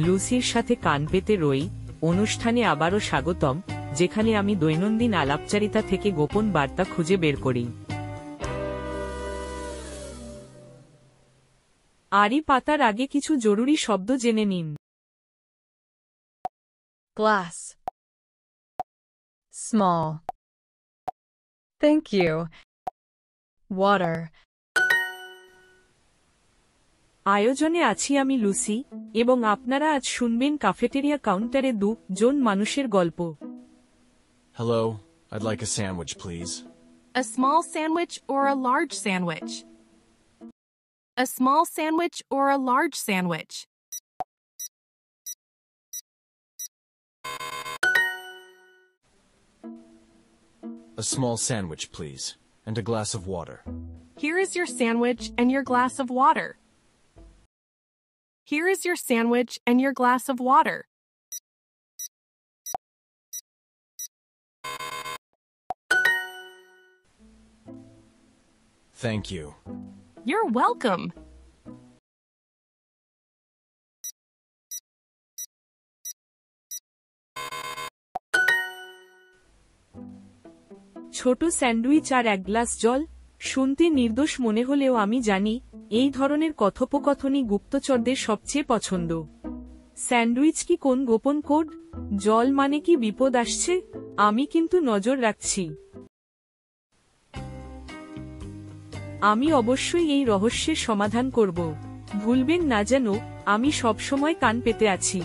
লুসির সাথে কান পেতে রই অনুষ্ঠানে আবারও স্বাগতম, যেখানে আমি দৈনন্দিন আলাপচারিতা থেকে গোপন বার্তা খুঁজে বের করি। আড়ি পাতার আগে কিছু জরুরি শব্দ জেনে নিন। Glass. Small. Thank you. Water. আয়োজনে আছি আমি লুসি, এবং আপনারা আজ শুনবেন ক্যাফেটেরিয়া কাউন্টারে জন মানুষের গল্প। Hello, I'd like a sandwich, please. A small sandwich or a large sandwich? A small sandwich or a large sandwich? A small sandwich, please, and a glass of water. Here is your sandwich and your glass of water. Here is your sandwich and your glass of water. Thank you. You're welcome. ছোট sandwich আর এক glass জল। শুনতে নির্দোষ মনে হলেও আমি জানি এই ধরনের কথোপকথনই গুপ্তচরদের সবচেয়ে পছন্দ। স্যান্ডউইচ কি কোন গোপন কোড? জল মানে কি বিপদ আসছে? আমি কিন্তু নজর রাখছি। আমি অবশ্যই এই রহস্যের সমাধান করব। ভুলবেন না যেন আমি সবসময় কান পেতে আছি।